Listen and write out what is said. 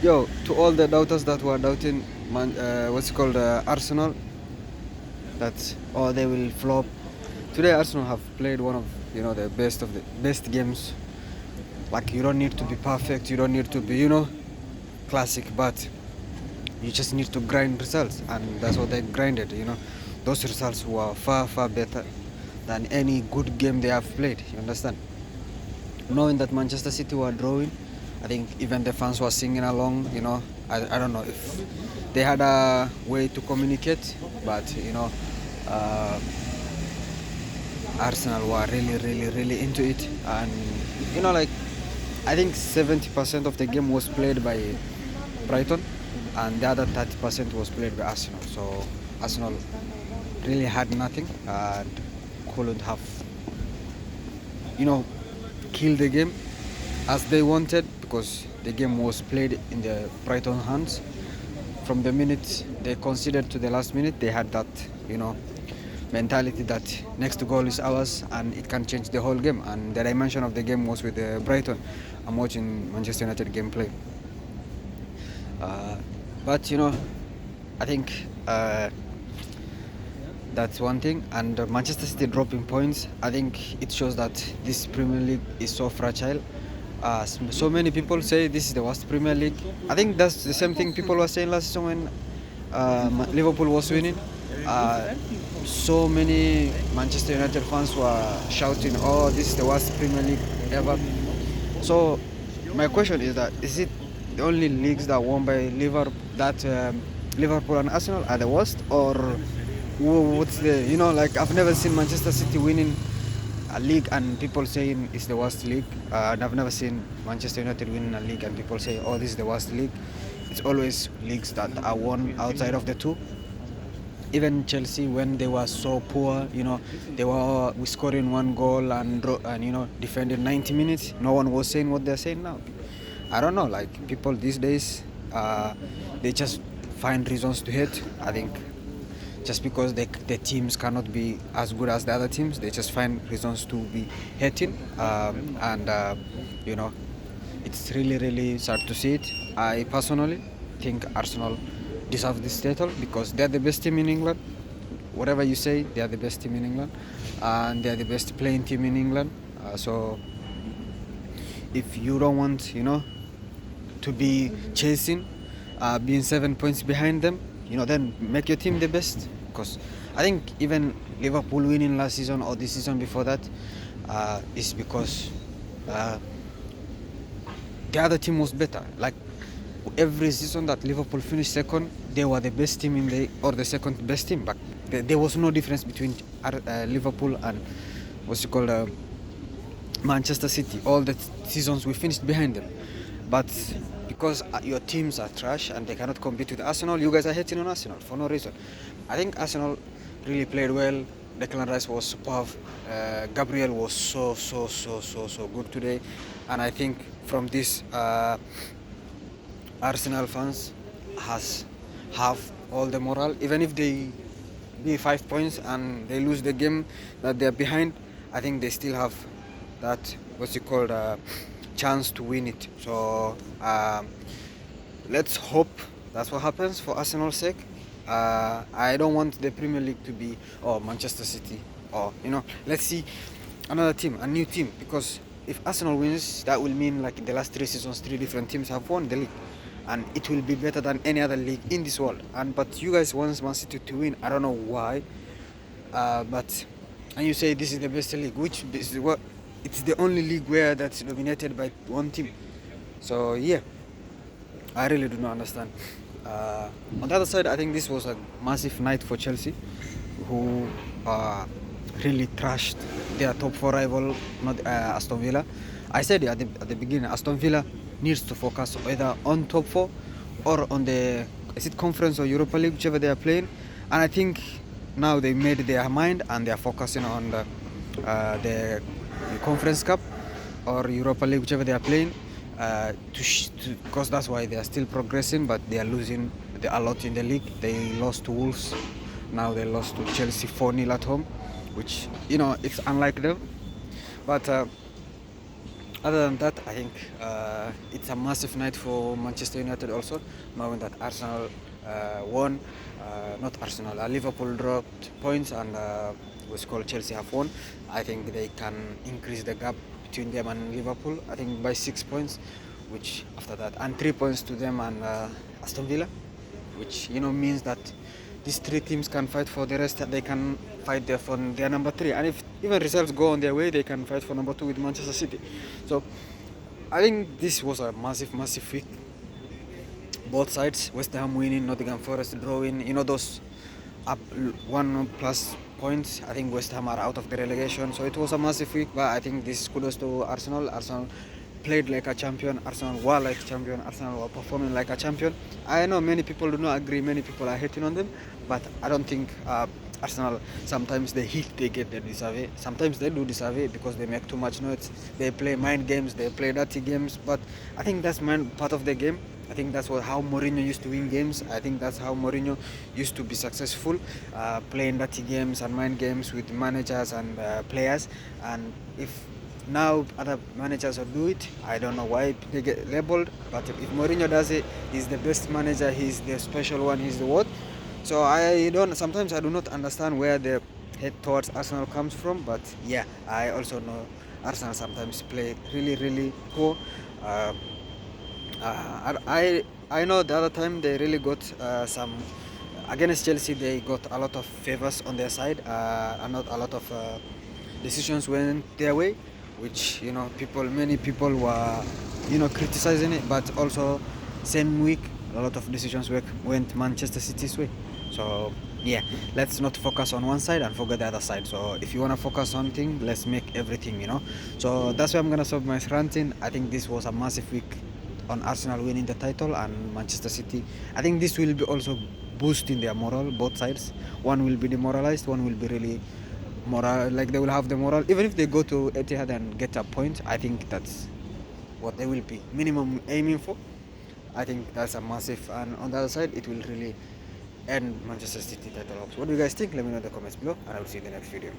Yo, to all the doubters that were doubting Arsenal, that they will flop. Today Arsenal have played one of the best games. Like, you don't need to be perfect, you don't need to be classic, but you just need to grind results, and that's what they grinded. Those results were far better than any good game they have played. You understand? Knowing that Manchester City were drawing, I think even the fans were singing along. I don't know if they had a way to communicate, but uh, Arsenal were really into it, and like, I think 70% of the game was played by Brighton, and the other 30% was played by Arsenal. So Arsenal really had nothing and couldn't have killed the game as they wanted, because the game was played in the Brighton hands. From the minute they conceded to the last minute, they had that mentality that next goal is ours and it can change the whole game. And the dimension of the game was with Brighton. I'm watching Manchester United gameplay, but I think that's one thing. And Manchester City dropping points, I think it shows that this Premier League is so fragile. So many people say this is the worst Premier League. I think that's the same thing people were saying last season when Liverpool was winning. So many Manchester United fans were shouting, "Oh, this is the worst Premier League ever." So my question is that, is it the only leagues that won by Liverpool and Arsenal are the worst, or what's the like, I've never seen Manchester City winning a league and people saying it's the worst league, and I've never seen Manchester United winning a league and people say, "Oh, this is the worst league." It's always leagues that are won outside of the two. Even Chelsea, when they were so poor, they were scoring one goal and defending 90 minutes. No one was saying what they're saying now. I don't know, like, people these days, they just find reasons to hate. I think just because the teams cannot be as good as the other teams, they just find reasons to be hating, and it's really sad to see it. I personally think Arsenal deserve this title because they're the best team in England. Whatever you say, they are the best team in England, and they're the best playing team in England. So if you don't want to be chasing, being 7 points behind them, then make your team the best. Because I think even Liverpool winning last season or this season before that is because the other team was better. Like, every season that Liverpool finished second, they were the best team or the second best team. But there was no difference between Liverpool and Manchester City. All the seasons we finished behind them. But because your teams are trash and they cannot compete with Arsenal, you guys are hating on Arsenal for no reason. I think Arsenal really played well. Declan Rice was superb. Gabriel was so good today. And I think from this, Arsenal fans have all the morale. Even if they be 5 points and they lose the game that they're behind, I think they still have that chance to win it. So let's hope that's what happens for Arsenal's sake. I don't want the Premier League to be Manchester City, or let's see another team, a new team, because if Arsenal wins, that will mean, like, in the last 3 seasons 3 different teams have won the league, and it will be better than any other league in this world. But you guys want Man City to win. I don't know why, and you say this is the best league, which is what? It's the only league where that's dominated by one team. So yeah, I really do not understand. On the other side, I think this was a massive night for Chelsea, who really trashed their top 4 rival, not Aston Villa. I said it at the beginning, Aston Villa needs to focus either on top 4 or on the Conference or Europa League, whichever they are playing. And I think now they made their mind and they are focusing on the Conference Cup or Europa League, whichever they are playing, because that's why they are still progressing, but they are losing a lot in the league. They lost to Wolves, now they lost to Chelsea 4-0 at home, which it's unlike them. But Other than that, I think it's a massive night for Manchester United also, knowing that Arsenal won, not Arsenal, Liverpool dropped points and what's called Chelsea have won. I think they can increase the gap between them and Liverpool, I think by 6 points, which after that, and 3 points to them and Aston Villa, which means that these three teams can fight for the rest. They can fight there for their number three, and if even results go on their way, they can fight for number two with Manchester City. So I think this was a massive week. Both sides, West Ham winning, Nottingham Forest drawing. Those up 1+ points. I think West Ham are out of the relegation, so it was a massive week. But I think this is kudos to Arsenal. Arsenal played like a champion. Arsenal were like a champion. Arsenal were performing like a champion. I know many people do not agree. Many people are hating on them, but I don't think Arsenal, sometimes the heat they get, they deserve it. Sometimes they do deserve it because they make too much noise. They play mind games. They play dirty games. But I think that's part of the game. I think that's how Mourinho used to win games. I think that's how Mourinho used to be successful, playing dirty games and mind games with managers and players. And if now other managers will do it, I don't know why they get labeled. But if Mourinho does it, he's the best manager. He's the special one. He's the what? So sometimes I do not understand where the hate towards Arsenal comes from. But yeah, I also know Arsenal sometimes play really poor. I know the other time they really got some against Chelsea. They got a lot of favors on their side, and not a lot of decisions went their way, which many people were criticizing it. But also same week, a lot of decisions went Manchester City's way. So yeah, let's not focus on one side and forget the other side. So if you want to focus on thing, let's make everything. So that's why I'm gonna stop my ranting. I think this was a massive week on Arsenal winning the title and Manchester City. I think this will be also boosting their morale, both sides. One will be demoralized, one will be really moral, like they will have the moral. Even if they go to Etihad and get a point, I think that's what they will be minimum aiming for. I think that's a massive, and on the other side, it will really end Manchester City title hopes. What do you guys think? Let me know in the comments below, and I will see you in the next video.